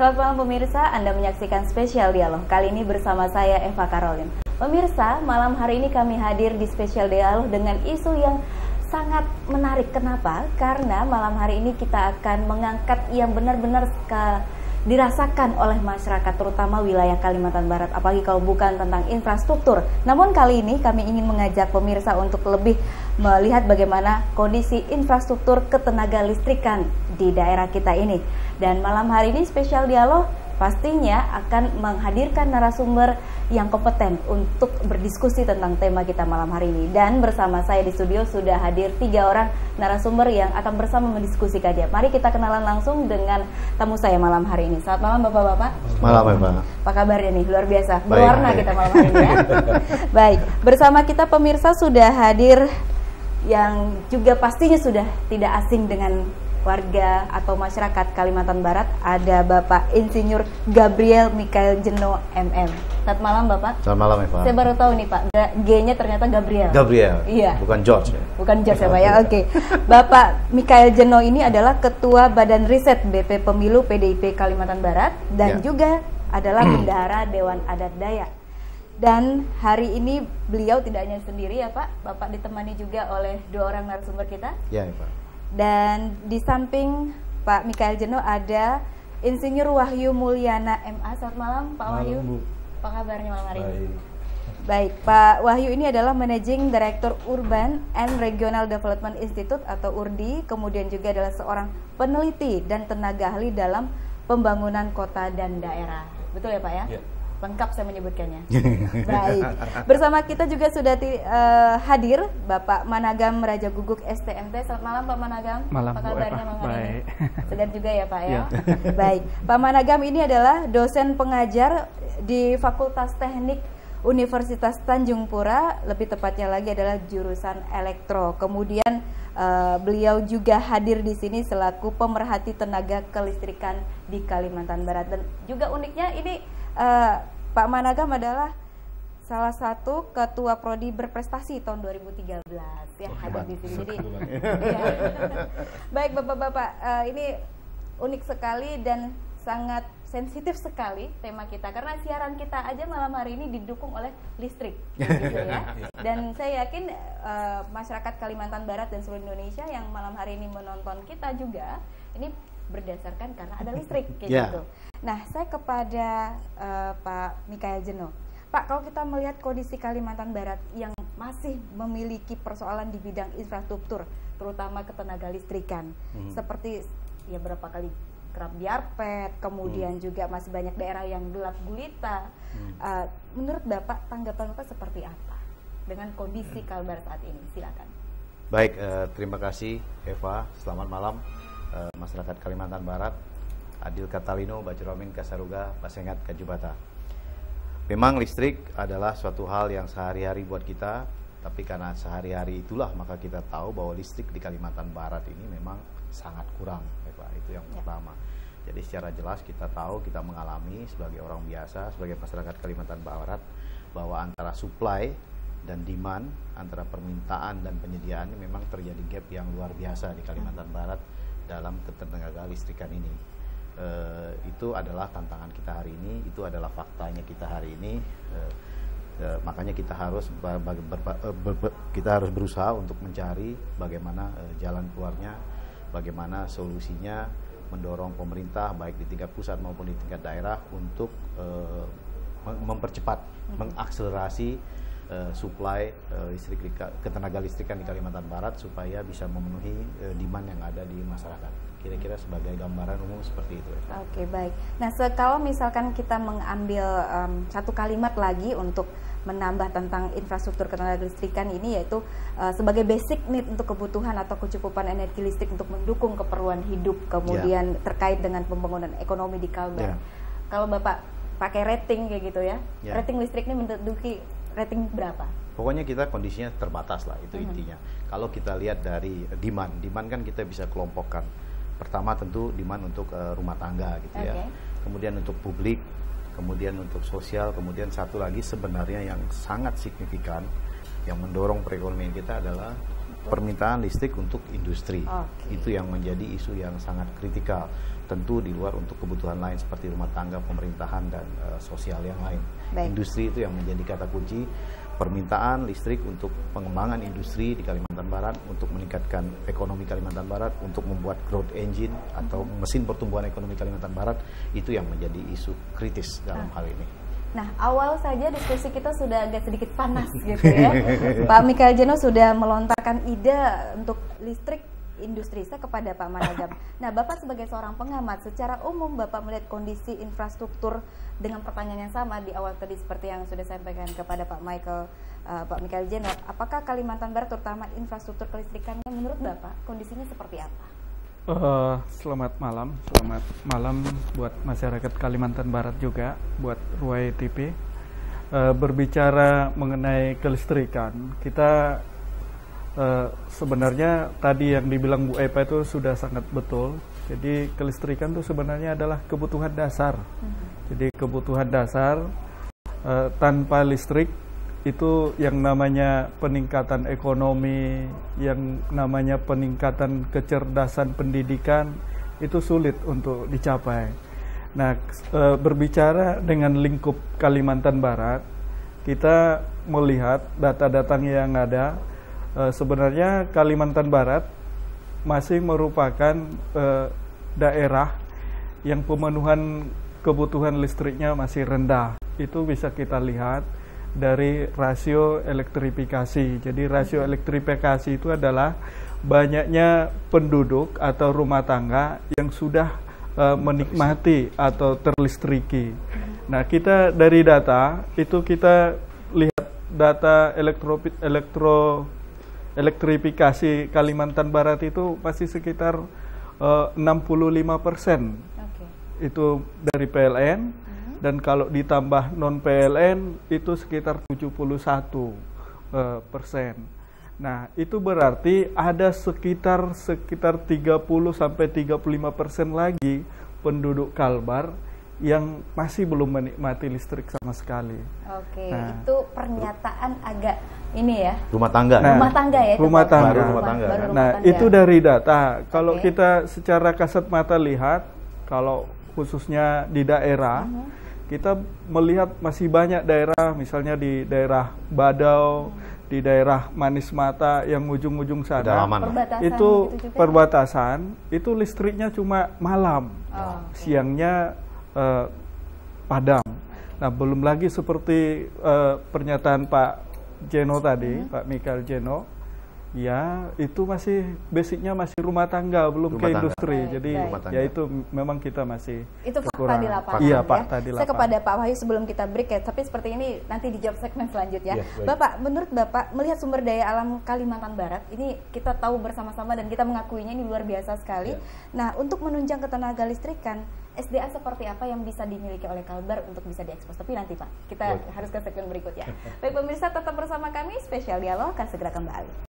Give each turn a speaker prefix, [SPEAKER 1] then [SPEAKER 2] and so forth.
[SPEAKER 1] Selamat malam pemirsa, Anda menyaksikan Spesial Dialog. Kali ini bersama saya Eva Karolin. Pemirsa, malam hari ini kami hadir di Spesial Dialog dengan isu yang sangat menarik. Kenapa? Karena malam hari ini kita akan mengangkat yang benar-benar dirasakan oleh masyarakat, terutama wilayah Kalimantan Barat, apalagi kalau bukan tentang infrastruktur. Namun kali ini kami ingin mengajak pemirsa untuk lebih melihat bagaimana kondisi infrastruktur ketenaga listrikan di daerah kita ini. Dan malam hari ini Spesial Dialog pastinya akan menghadirkan narasumber yang kompeten untuk berdiskusi tentang tema kita malam hari ini. Dan bersama saya di studio sudah hadir 3 orang narasumber yang akan bersama mendiskusikannya. Mari kita kenalan langsung dengan tamu saya malam hari ini. Selamat malam Bapak-Bapak.
[SPEAKER 2] Malam Bapak.
[SPEAKER 1] Apa kabarnya nih? Luar biasa. Berwarna kita malam hari ini ya. Baik, bersama kita pemirsa sudah hadir yang juga pastinya sudah tidak asing dengan warga atau masyarakat Kalimantan Barat. Ada Bapak Insinyur Gabriel Mikael Jeno MM. Selamat malam Bapak.
[SPEAKER 2] Selamat malam Eva.
[SPEAKER 1] Saya baru tahu nih Pak, G-nya ternyata Gabriel.
[SPEAKER 2] Gabriel.
[SPEAKER 1] Iya.
[SPEAKER 2] Bukan George ya?
[SPEAKER 1] Bukan George ya Pak ya. Oke. Bapak Mikael Jeno ini adalah Ketua Badan Riset BP Pemilu PDIP Kalimantan Barat dan juga adalah Bendahara Dewan Adat Dayak. Dan hari ini beliau tidak hanya sendiri ya Pak, Bapak ditemani juga oleh 2 orang narasumber kita.
[SPEAKER 2] Iya Pak.
[SPEAKER 1] Dan di samping Pak Mikael Jeno ada Insinyur Wahyu Mulyana MA. Selamat malam Pak Wahyu.
[SPEAKER 2] Bu.
[SPEAKER 1] Apa kabarnya malam hari ini?
[SPEAKER 2] Baik.
[SPEAKER 1] Baik, Pak Wahyu ini adalah Managing Director Urban and Regional Development Institute atau URDI, kemudian juga adalah seorang peneliti dan tenaga ahli dalam pembangunan kota dan daerah. Betul ya Pak ya?
[SPEAKER 2] Ya.
[SPEAKER 1] Lengkap saya menyebutkannya. Baik. Bersama kita juga sudah hadir Bapak Managam Raja Guguk STMT. Selamat malam Pak Managam.
[SPEAKER 3] Malam,
[SPEAKER 1] apa kabarnya malam hari ini? Segar juga ya Pak ya.
[SPEAKER 3] Ya.
[SPEAKER 1] Baik. Pak Managam ini adalah dosen pengajar di Fakultas Teknik Universitas Tanjung Pura, lebih tepatnya lagi adalah jurusan elektro. Kemudian beliau juga hadir di sini selaku pemerhati tenaga kelistrikan di Kalimantan Barat. Dan juga uniknya ini Pak Managam adalah salah satu ketua prodi berprestasi tahun 2013 yang hadir di sini. Jadi, ya. Baik Bapak-bapak, ini unik sekali dan sangat sensitif sekali tema kita karena siaran kita aja malam hari ini didukung oleh listrik, gitu ya. Dan saya yakin masyarakat Kalimantan Barat dan seluruh Indonesia yang malam hari ini menonton kita juga ini berdasarkan karena ada listrik kayak gitu. Nah, saya kepada Pak Mikael Jeno. Pak, kalau kita melihat kondisi Kalimantan Barat yang masih memiliki persoalan di bidang infrastruktur, terutama ketenaga listrikan, seperti ya berapa kali kerap diarpet, kemudian juga masih banyak daerah yang gelap gulita. Menurut Bapak, tanggapan Bapak seperti apa dengan kondisi Kalbar saat ini? Silakan.
[SPEAKER 2] Baik, terima kasih Eva. Selamat malam masyarakat Kalimantan Barat. Adil Katalino, Bajromin Kasaruga, Pasengat Kajubata. Memang listrik adalah suatu hal yang sehari-hari buat kita, tapi karena sehari-hari itulah maka kita tahu bahwa listrik di Kalimantan Barat ini memang sangat kurang, Eva. Itu yang pertama. Jadi secara jelas kita tahu, kita mengalami sebagai orang biasa, sebagai masyarakat Kalimantan Barat, bahwa antara supply dan demand, antara permintaan dan penyediaan ini memang terjadi gap yang luar biasa di Kalimantan Barat dalam ketenaga listrikan ini. Itu adalah tantangan kita hari ini, itu adalah faktanya kita hari ini. Makanya kita harus berusaha untuk mencari bagaimana jalan keluarnya, bagaimana solusinya, mendorong pemerintah baik di tingkat pusat maupun di tingkat daerah untuk mempercepat, mengakselerasi supply listrik ketenaga listrikan di Kalimantan Barat supaya bisa memenuhi demand yang ada di masyarakat. Kira-kira sebagai gambaran umum seperti itu.
[SPEAKER 1] Oke, baik. Nah, kalau misalkan kita mengambil satu kalimat lagi untuk menambah tentang infrastruktur ketenaga listrikan ini, yaitu sebagai basic need untuk kebutuhan atau kecukupan energi listrik untuk mendukung keperluan hidup, kemudian terkait dengan pembangunan ekonomi di Kalbar. Kalau Bapak pakai rating kayak gitu ya, rating listrik ini menduduki rating berapa?
[SPEAKER 2] Pokoknya kita kondisinya terbatas lah, itu intinya. Kalau kita lihat dari demand kan kita bisa kelompokkan. Pertama tentu demand untuk rumah tangga gitu ya. Kemudian untuk publik, kemudian untuk sosial, kemudian satu lagi sebenarnya yang sangat signifikan yang mendorong perekonomian kita adalah permintaan listrik untuk industri.
[SPEAKER 1] Oke.
[SPEAKER 2] Itu yang menjadi isu yang sangat kritikal. Tentu di luar untuk kebutuhan lain seperti rumah tangga, pemerintahan, dan sosial yang lain.
[SPEAKER 1] Baik.
[SPEAKER 2] Industri itu yang menjadi kata kunci. Permintaan listrik untuk pengembangan industri di Kalimantan Barat, untuk meningkatkan ekonomi Kalimantan Barat, untuk membuat growth engine atau mesin pertumbuhan ekonomi Kalimantan Barat, itu yang menjadi isu kritis dalam hal ini.
[SPEAKER 1] Nah, awal saja diskusi kita sudah agak sedikit panas gitu ya. Pak Michael Jeno sudah melontarkan ide untuk listrik industri. Saya kepada Pak Managam. Nah, Bapak sebagai seorang pengamat, secara umum Bapak melihat kondisi infrastruktur dengan pertanyaan yang sama di awal tadi seperti yang sudah saya sampaikan kepada Pak Michael Jeno. Apakah Kalimantan Barat terutama infrastruktur kelistrikannya menurut Bapak kondisinya seperti apa?
[SPEAKER 3] Selamat malam buat masyarakat Kalimantan Barat juga, buat Ruai TV. Berbicara mengenai kelistrikan, kita sebenarnya tadi yang dibilang Bu Epa itu sudah sangat betul. Jadi kelistrikan itu sebenarnya adalah kebutuhan dasar. Jadi kebutuhan dasar, tanpa listrik itu yang namanya peningkatan ekonomi, yang namanya peningkatan kecerdasan pendidikan itu sulit untuk dicapai. Nah, berbicara dengan lingkup Kalimantan Barat, kita melihat data-data yang ada, sebenarnya Kalimantan Barat masih merupakan daerah yang pemenuhan kebutuhan listriknya masih rendah. Itu bisa kita lihat dari rasio elektrifikasi. Jadi rasio elektrifikasi itu adalah banyaknya penduduk atau rumah tangga yang sudah menikmati atau terlistriki. Nah, kita dari data itu kita lihat data elektrifikasi Kalimantan Barat itu masih sekitar 65%. Itu dari PLN. Dan kalau ditambah non PLN itu sekitar 71%. Nah, itu berarti ada sekitar 30-35% lagi penduduk Kalbar yang masih belum menikmati listrik sama sekali.
[SPEAKER 1] Oke, nah, itu pernyataan agak ini ya.
[SPEAKER 2] Rumah tangga.
[SPEAKER 1] Nah, rumah tangga ya.
[SPEAKER 3] Rumah tangga.
[SPEAKER 2] Baru rumah tangga.
[SPEAKER 3] Nah, itu dari data. Kalau kita secara kasat mata lihat, kalau khususnya di daerah, kita melihat masih banyak daerah, misalnya di daerah Badau, di daerah Manis Mata yang ujung-ujung sana, itu perbatasan, itu listriknya cuma malam, siangnya padam. Nah, belum lagi seperti pernyataan Pak Jeno tadi, Pak Michael Jeno, ya itu masih basicnya masih rumah tangga, belum ke industri. Jadi ya itu memang kita masih
[SPEAKER 1] itu fakta di lapangan.
[SPEAKER 3] Iya, fakta di lapangan.
[SPEAKER 1] Saya kepada Pak Wahyu sebelum kita break ya, tapi seperti ini nanti dijawab segmen selanjutnya. Bapak, menurut Bapak melihat sumber daya alam Kalimantan Barat ini kita tahu bersama-sama dan kita mengakuinya ini luar biasa sekali. Nah, untuk menunjang ketenaga listrikan, SDA seperti apa yang bisa dimiliki oleh Kalbar untuk bisa diekspos? Tapi nanti Pak, kita harus ke segmen berikutnya. Baik pemirsa, tetap bersama kami, Spesial Dialog akan segera kembali.